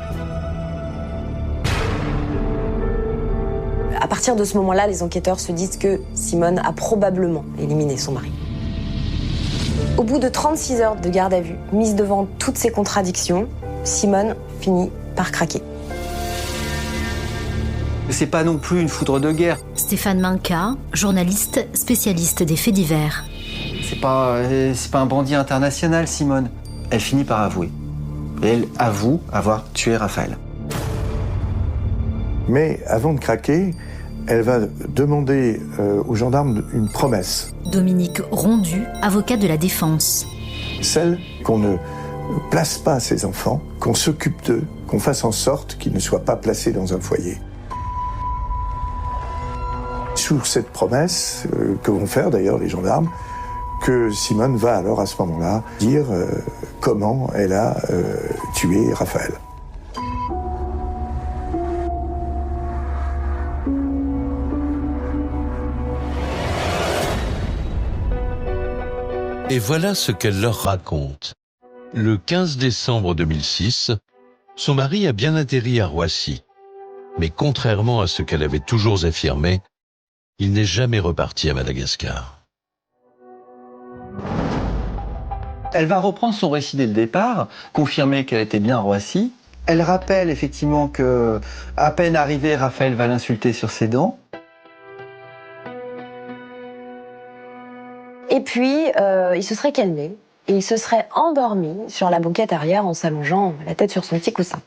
À partir de ce moment-là, les enquêteurs se disent que Simone a probablement éliminé son mari. Au bout de 36 heures de garde à vue, mise devant toutes ces contradictions, Simone finit par craquer.
C'est pas non plus une foudre de guerre.
Stéphane Manka, journaliste spécialiste des faits divers.
C'est pas un bandit international, Simone. Elle finit par avouer. Et elle avoue avoir tué Raphaël.
Mais avant de craquer, elle va demander aux gendarmes une promesse.
Dominique Rondu, avocat de la défense.
Celle qu'on ne place pas ses enfants, qu'on s'occupe d'eux, qu'on fasse en sorte qu'ils ne soient pas placés dans un foyer. Sous cette promesse, que vont faire d'ailleurs les gendarmes, que Simone va alors à ce moment-là dire comment elle a tué Raphaël.
Et voilà ce qu'elle leur raconte. Le 15 décembre 2006, son mari a bien atterri à Roissy. Mais contrairement à ce qu'elle avait toujours affirmé, il n'est jamais reparti à Madagascar.
Elle va reprendre son récit dès le départ, confirmer qu'elle était bien à Roissy. Elle rappelle effectivement que, à peine arrivé, Raphaël va l'insulter sur ses dents.
Et puis, il se serait calmé et il se serait endormi sur la banquette arrière en s'allongeant la tête sur son petit coussin.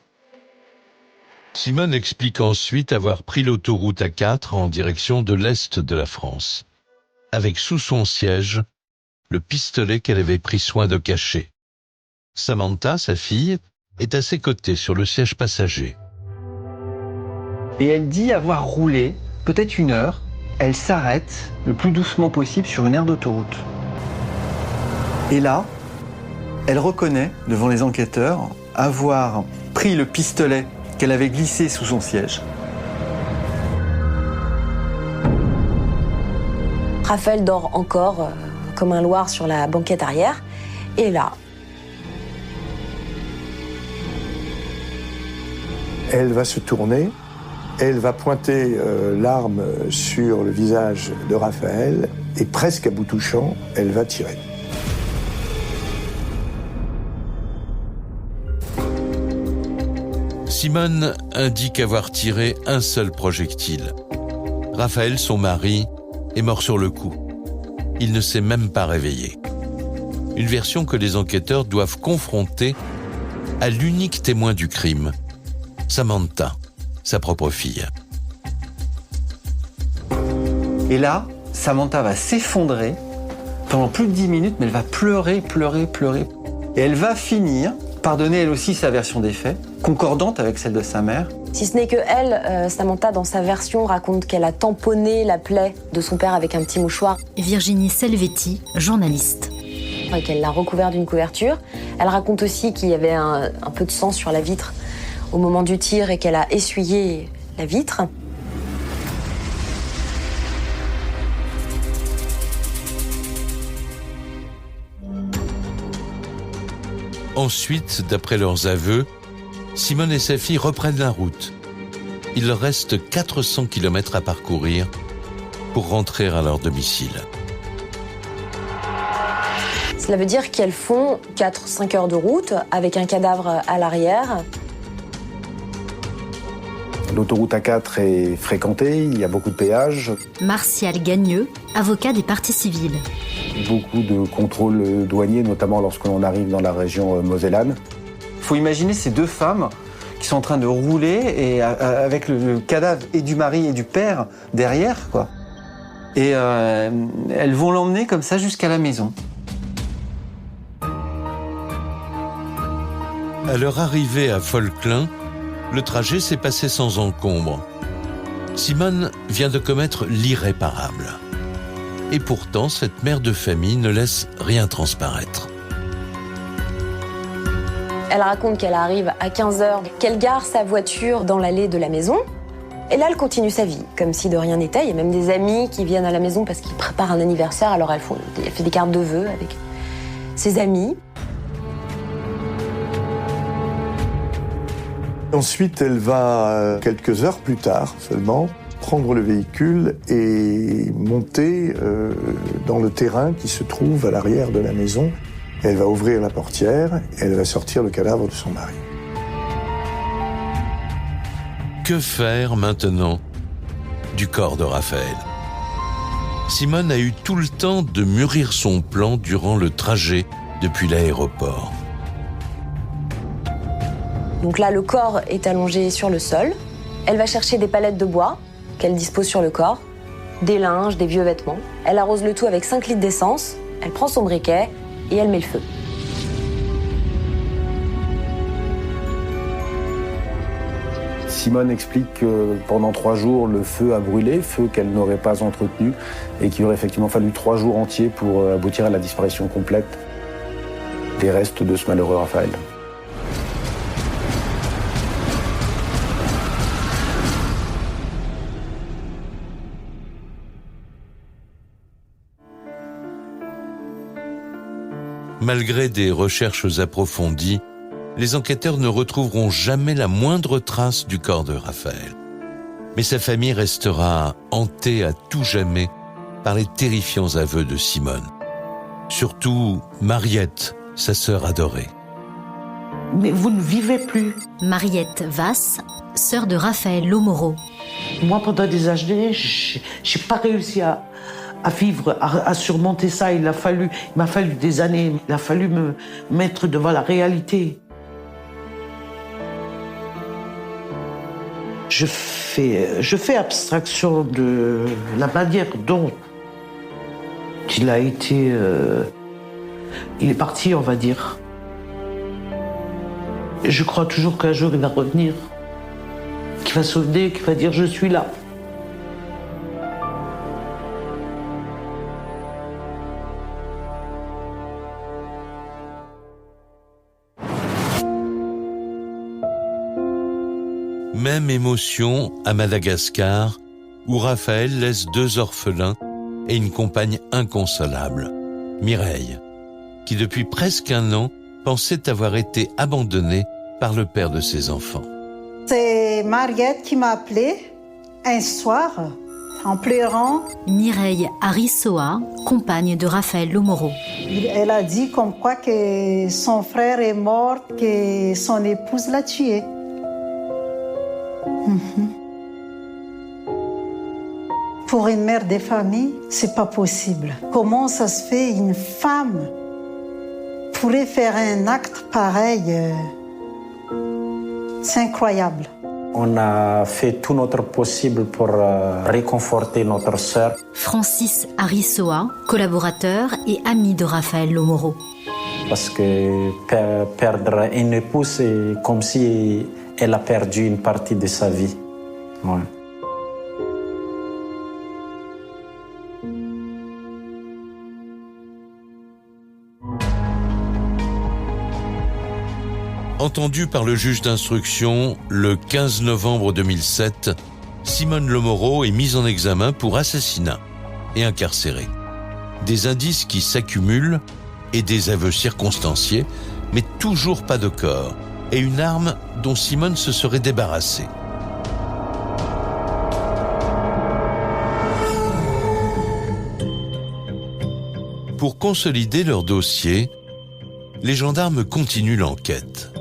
Simone explique ensuite avoir pris l'autoroute A4 en direction de l'est de la France, avec sous son siège le pistolet qu'elle avait pris soin de cacher. Samantha, sa fille, est à ses côtés sur le siège passager.
Et elle dit avoir roulé peut-être 1 heure. Elle s'arrête le plus doucement possible sur une aire d'autoroute. Et là, elle reconnaît, devant les enquêteurs, avoir pris le pistolet qu'elle avait glissé sous son siège.
Raphaël dort encore comme un loir sur la banquette arrière. Et là,
Elle va se tourner, elle va pointer l'arme sur le visage de Raphaël et presque à bout touchant, elle va tirer.
Simone indique avoir tiré un seul projectile. Raphaël, son mari, est mort sur le coup. Il ne s'est même pas réveillé. Une version que les enquêteurs doivent confronter à l'unique témoin du crime, Samantha, sa propre fille.
Et là, Samantha va s'effondrer pendant plus de 10 minutes, mais elle va pleurer. Et elle va finir par donner elle aussi sa version des faits, concordante avec celle de sa mère.
si ce n'est que elle, Samantha, dans sa version, raconte qu'elle a tamponné la plaie de son père avec un petit mouchoir.
Virginie Selvetti, journaliste.
Et qu'elle l'a recouvert d'une couverture. Elle raconte aussi qu'il y avait un peu de sang sur la vitre au moment du tir et qu'elle a essuyé la vitre.
Ensuite, d'après leurs aveux, Simone et sa fille reprennent la route. Il leur reste 400 km à parcourir pour rentrer à leur domicile.
Cela veut dire qu'elles font 4-5 heures de route avec un cadavre à l'arrière.
L'autoroute A4 est fréquentée, il y a beaucoup de péages.
Martial Gagneux, avocat des parties civiles.
Beaucoup de contrôles douaniers, notamment lorsque l'on arrive dans la région mosellane.
Il faut imaginer ces deux femmes qui sont en train de rouler et avec le cadavre et du mari et du père derrière, quoi. Et elles vont l'emmener comme ça jusqu'à la maison.
À leur arrivée à Folquelin, le trajet s'est passé sans encombre. Simone vient de commettre l'irréparable. Et pourtant, cette mère de famille ne laisse rien transparaître.
Elle raconte qu'elle arrive à 15h, qu'elle gare sa voiture dans l'allée de la maison. Et là, elle continue sa vie, comme si de rien n'était. Il y a même des amis qui viennent à la maison parce qu'ils préparent un anniversaire. Alors elle fait des cartes de vœux avec ses amis.
Ensuite, elle va, quelques heures plus tard seulement, prendre le véhicule et monter dans le terrain qui se trouve à l'arrière de la maison. Elle va ouvrir la portière et elle va sortir le cadavre de son mari.
Que faire maintenant du corps de Raphaël ? Simone a eu tout le temps de mûrir son plan durant le trajet depuis l'aéroport.
Donc là, le corps est allongé sur le sol. Elle va chercher des palettes de bois qu'elle dispose sur le corps, des linges, des vieux vêtements. Elle arrose le tout avec 5 litres d'essence, elle prend son briquet et elle met le feu.
Simone explique que pendant 3 jours, le feu a brûlé, feu qu'elle n'aurait pas entretenu et qu'il aurait effectivement fallu 3 jours entiers pour aboutir à la disparition complète des restes de ce malheureux Raphaël.
Malgré des recherches approfondies, les enquêteurs ne retrouveront jamais la moindre trace du corps de Raphaël. Mais sa famille restera hantée à tout jamais par les terrifiants aveux de Simone. Surtout Mariette, sa sœur adorée.
Mais vous ne vivez plus.
Mariette Vasse, sœur de Raphaël Lomoro.
Moi, pendant des années, j'ai pas réussi à vivre, à surmonter ça. Il m'a fallu des années. Il a fallu me mettre devant la réalité. Je fais abstraction de la manière dont il a été... il est parti, on va dire. Je crois toujours qu'un jour, il va revenir, qu'il va sauver, qu'il va dire « je suis là ».
Même émotion à Madagascar, où Raphaël laisse 2 orphelins et une compagne inconsolable, Mireille, qui depuis presque 1 an pensait avoir été abandonnée par le père de ses enfants.
C'est Mariette qui m'a appelée un soir, en pleurant.
Mireille Arissoa, compagne de Raphaël Lomoro.
Elle a dit comme quoi que son frère est mort, que son épouse l'a tué. Pour une mère de famille, c'est pas possible. Comment ça se fait une femme pourrait faire un acte pareil? C'est incroyable.
On a fait tout notre possible pour réconforter notre sœur.
Francis Arissoa, collaborateur et ami de Raphaël Lomoro.
Parce que perdre une épouse, c'est comme si elle a perdu une partie de sa vie. Ouais.
Entendue par le juge d'instruction le 15 novembre 2007, Simone Lomoro est mise en examen pour assassinat et incarcérée. Des indices qui s'accumulent et des aveux circonstanciés, mais toujours pas de corps, et une arme dont Simone se serait débarrassée. Pour consolider leur dossier, les gendarmes continuent l'enquête.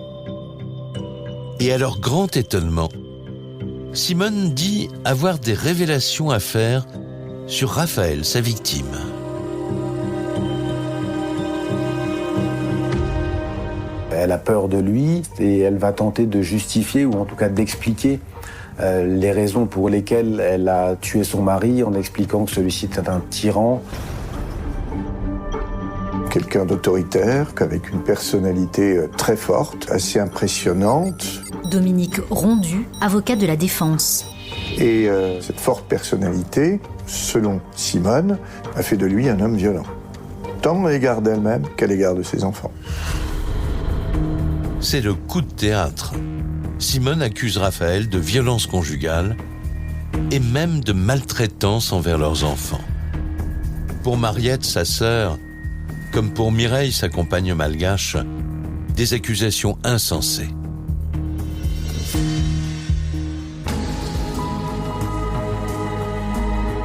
Et à leur grand étonnement, Simone dit avoir des révélations à faire sur Raphaël, sa victime.
Elle a peur de lui et elle va tenter de justifier ou en tout cas d'expliquer les raisons pour lesquelles elle a tué son mari en expliquant que celui-ci était un tyran.
Quelqu'un d'autoritaire, avec une personnalité très forte, assez impressionnante.
Dominique Rondu, avocat de la défense.
Et cette forte personnalité, selon Simone, a fait de lui un homme violent, tant à l'égard d'elle-même qu'à l'égard de ses enfants.
C'est le coup de théâtre. Simone accuse Raphaël de violence conjugale et même de maltraitance envers leurs enfants. Pour Mariette, sa sœur, comme pour Mireille, sa compagne malgache, des accusations insensées.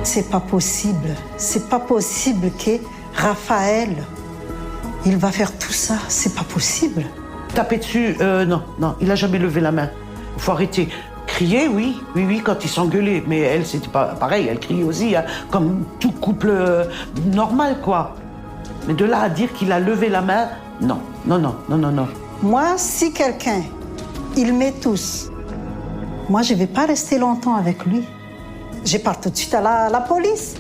C'est pas possible que Raphaël, il va faire tout ça, c'est pas possible.
Taper dessus, non, il a jamais levé la main. Il faut arrêter. Crier, oui, quand ils s'engueulaient. Mais elle, c'était pas pareil, elle criait aussi, hein, comme tout couple normal, quoi. Mais de là à dire qu'il a levé la main, non.
Moi, si quelqu'un, il m'étousse, moi, je vais pas rester longtemps avec lui. Je pars tout de suite à la police.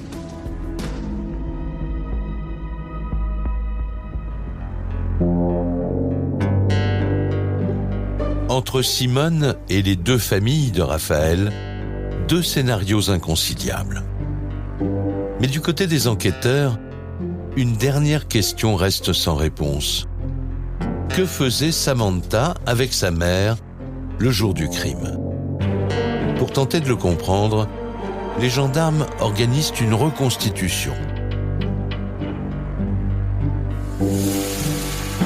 Entre Simone et les deux familles de Raphaël, deux scénarios inconciliables. Mais du côté des enquêteurs, une dernière question reste sans réponse. Que faisait Samantha avec sa mère le jour du crime? Pour tenter de le comprendre, les gendarmes organisent une reconstitution.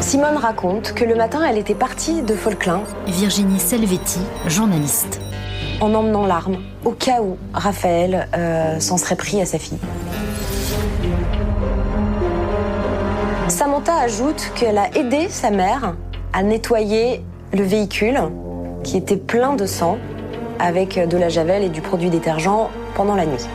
Simone raconte que le matin, elle était partie de Folklin
Virginie Selvetti, journaliste.
en emmenant l'arme, au cas où Raphaël s'en serait pris à sa fille. Samantha ajoute qu'elle a aidé sa mère à nettoyer le véhicule qui était plein de sang avec de la javel et du produit détergent pendant la nuit.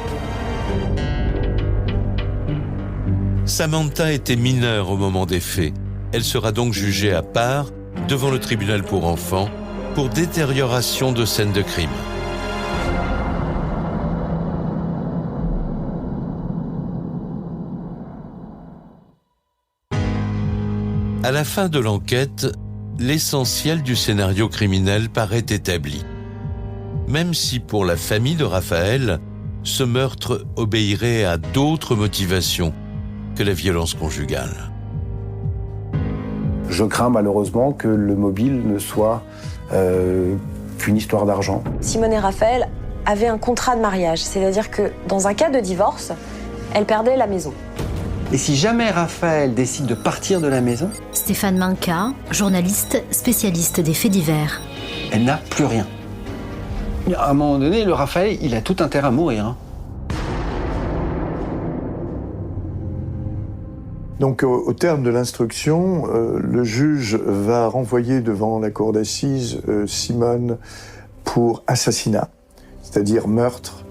Samantha était mineure au moment des faits. Elle sera donc jugée à part devant le tribunal pour enfants pour détérioration de scène de crime. À la fin de l'enquête, l'essentiel du scénario criminel paraît établi. Même si pour la famille de Raphaël, ce meurtre obéirait à d'autres motivations que la violence conjugale.
Je crains malheureusement que le mobile ne soit qu'une histoire d'argent.
Simone et Raphaël avaient un contrat de mariage, c'est-à-dire que dans un cas de divorce, elle perdait la maison.
Et si jamais Raphaël décide de partir de la maison,
Stéphane Manca, journaliste spécialiste des faits divers.
elle n'a plus rien. À un moment donné, le Raphaël, il a tout intérêt à mourir. Hein.
Donc au terme de l'instruction, le juge va renvoyer devant la cour d'assises Simone pour assassinat, c'est-à-dire meurtre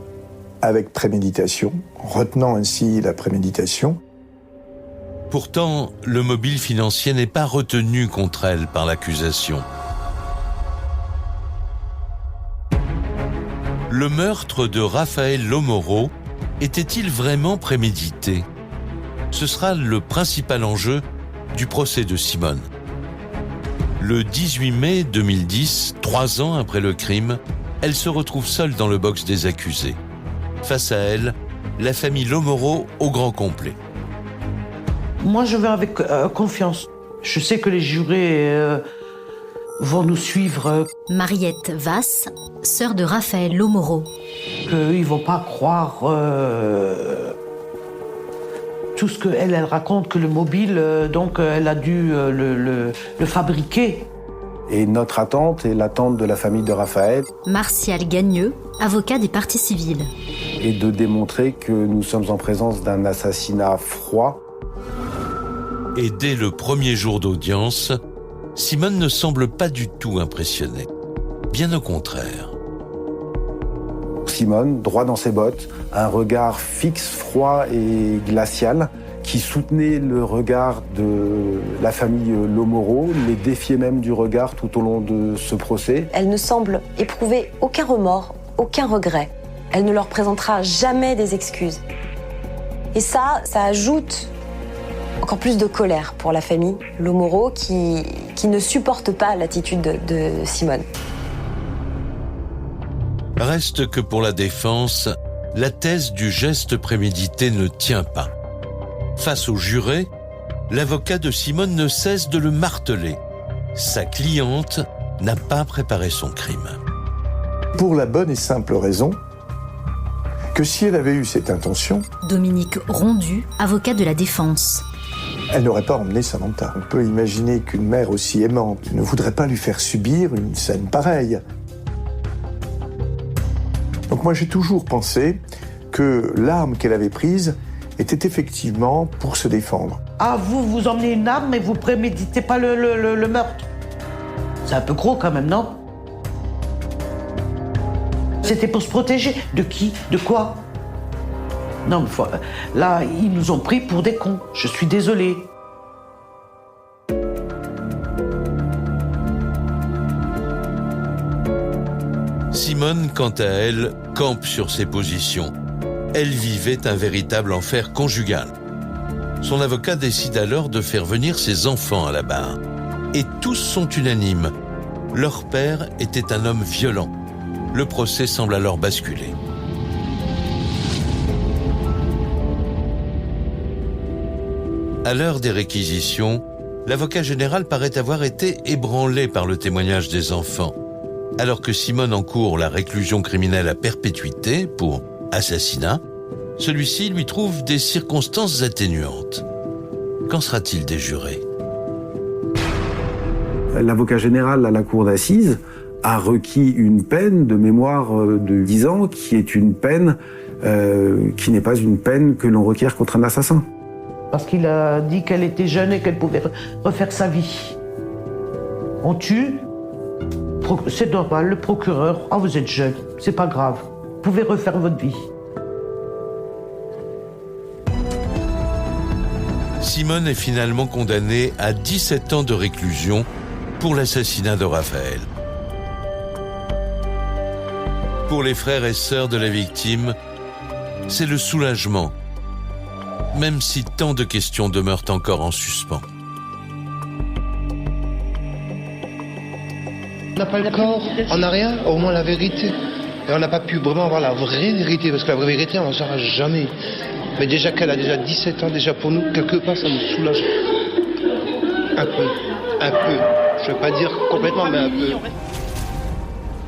avec préméditation, retenant ainsi la préméditation.
Pourtant, le mobile financier n'est pas retenu contre elle par l'accusation. Le meurtre de Raphaël Lomoro était-il vraiment prémédité ? Ce sera le principal enjeu du procès de Simone. Le 18 mai 2010, 3 ans après le crime, elle se retrouve seule dans le box des accusés. Face à elle, la famille Lomoro au grand complet.
Moi, je vais avec confiance. Je sais que les jurés vont nous suivre.
Mariette Vasse, sœur de Raphaël Lomoro.
Qu'ils vont pas croire tout ce qu'elle raconte, que le mobile, donc elle a dû le fabriquer.
Et notre attente et l'attente de la famille de Raphaël
Martial Gagneux, avocat des parties civiles.
est de démontrer que nous sommes en présence d'un assassinat froid.
Et dès le premier jour d'audience, Simone ne semble pas du tout impressionnée. Bien au contraire.
Simone, droit dans ses bottes, un regard fixe, froid et glacial qui soutenait le regard de la famille Lomoro, les défiait même du regard tout au long de ce procès.
Elle ne semble éprouver aucun remords, aucun regret. Elle ne leur présentera jamais des excuses. Et ça ajoute encore plus de colère pour la famille Lomoro qui ne supporte pas l'attitude de Simone.
Reste que pour la défense, la thèse du geste prémédité ne tient pas. Face au juré, l'avocat de Simone ne cesse de le marteler. Sa cliente n'a pas préparé son crime.
Pour la bonne et simple raison que si elle avait eu cette intention,
Dominique Rondu, avocat de la défense.
elle n'aurait pas emmené Samantha. On peut imaginer qu'une mère aussi aimante ne voudrait pas lui faire subir une scène pareille. Donc moi j'ai toujours pensé que l'arme qu'elle avait prise était effectivement pour se défendre.
Ah, vous emmenez une arme mais vous préméditez pas le meurtre. C'est un peu gros quand même, non? C'était pour se protéger. De qui? De quoi? Non, mais là, ils nous ont pris pour des cons. Je suis désolé.
Simone Simone, quant à elle, campe sur ses positions. Elle vivait un véritable enfer conjugal. Son avocat décide alors de faire venir ses enfants à la barre. Et tous sont unanimes. Leur père était un homme violent. Le procès semble alors basculer. À l'heure des réquisitions, l'avocat général paraît avoir été ébranlé par le témoignage des enfants. Alors que Simone encourt la réclusion criminelle à perpétuité pour assassinat, celui-ci lui trouve des circonstances atténuantes. Qu'en sera-t-il des jurés ?
L'avocat général à la cour d'assises a requis une peine de mémoire de 10 ans qui est une peine qui n'est pas une peine que l'on requiert contre un assassin.
Parce qu'il a dit qu'elle était jeune et qu'elle pouvait refaire sa vie. On tue, c'est normal, le procureur, « Ah, vous êtes jeune, c'est pas grave, vous pouvez refaire votre vie. »
Simone est finalement condamnée à 17 ans de réclusion pour l'assassinat de Raphaël. Pour les frères et sœurs de la victime, c'est le soulagement, même si tant de questions demeurent encore en suspens.
On n'a pas le corps, on n'a rien, au moins la vérité. Et on n'a pas pu vraiment avoir la vraie vérité, parce que la vraie vérité, on n'en saura jamais. Mais déjà qu'elle a déjà 17 ans, déjà pour nous, quelque part, ça nous soulage. Un peu. Je ne veux pas dire complètement, mais un peu.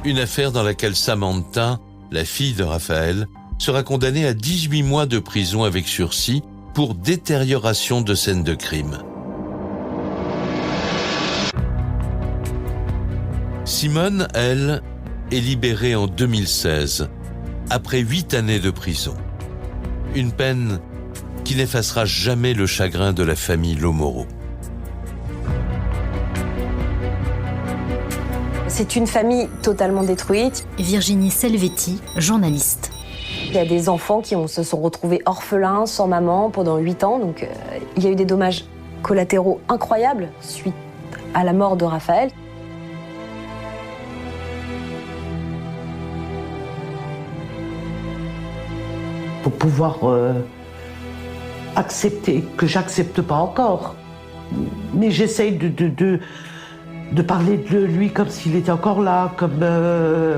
Une affaire dans laquelle Samantha, la fille de Raphaël, sera condamnée à 18 mois de prison avec sursis pour détérioration de scènes de crime. Simone, elle, est libérée en 2016, après 8 années de prison. Une peine qui n'effacera jamais le chagrin de la famille Lomoro.
C'est une famille totalement détruite.
Virginie Selvetti, journaliste.
Il y a des enfants qui se sont retrouvés orphelins, sans maman, pendant 8 ans. Donc il y a eu des dommages collatéraux incroyables suite à la mort de Raphaël.
Pour pouvoir accepter, que j'accepte pas encore. Mais j'essaye de parler de lui comme s'il était encore là, comme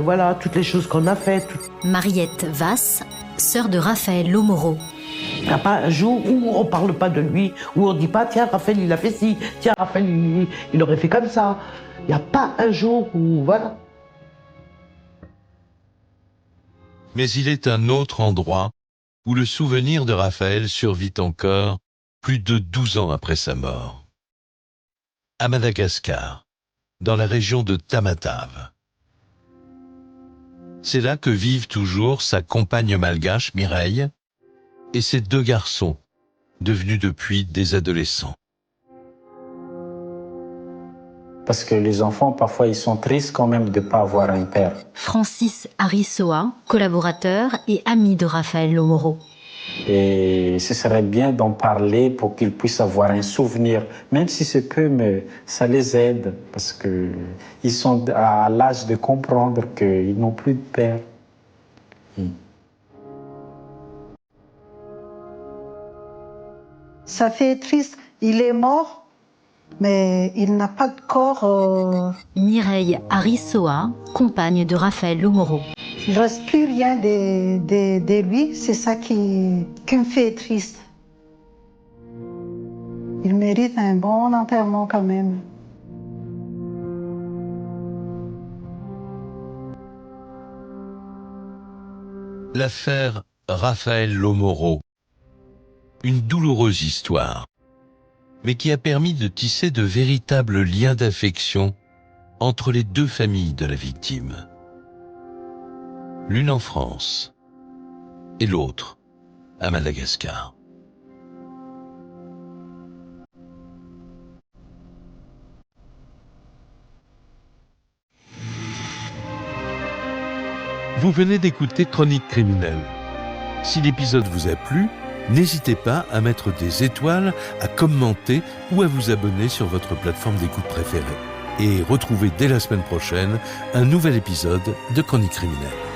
voilà, toutes les choses qu'on a faites.
Mariette Vasse, sœur de Raphaël Lomoro.
Il n'y a pas un jour où on ne parle pas de lui, où on ne dit pas « Tiens, Raphaël, il a fait ci, tiens, Raphaël, il aurait fait comme ça ». Il n'y a pas un jour où, voilà.
Mais il est un autre endroit où le souvenir de Raphaël survit encore plus de 12 ans après sa mort. À Madagascar, dans la région de Tamatave. C'est là que vivent toujours sa compagne malgache Mireille et ses 2 garçons, devenus depuis des adolescents.
Parce que les enfants, parfois, ils sont tristes quand même de ne pas avoir un père.
Francis Arissoa, collaborateur et ami de Raphaël Lomoro.
Et ce serait bien d'en parler pour qu'ils puissent avoir un souvenir, même si c'est peu, mais ça les aide parce qu'ils sont à l'âge de comprendre qu'ils n'ont plus de père.
Ça fait triste. Il est mort, mais il n'a pas de corps.
Mireille Arissoa, compagne de Raphaël Lomoro.
Il ne reste plus rien de lui, c'est ça qui me fait triste. Il mérite un bon enterrement quand même.
L'affaire Raphaël Lomoro. Une douloureuse histoire, mais qui a permis de tisser de véritables liens d'affection entre les 2 familles de la victime. L'une en France et l'autre à Madagascar. Vous venez d'écouter Chronique criminelle. Si l'épisode vous a plu, n'hésitez pas à mettre des étoiles, à commenter ou à vous abonner sur votre plateforme d'écoute préférée. et retrouvez dès la semaine prochaine un nouvel épisode de Chronique criminelle.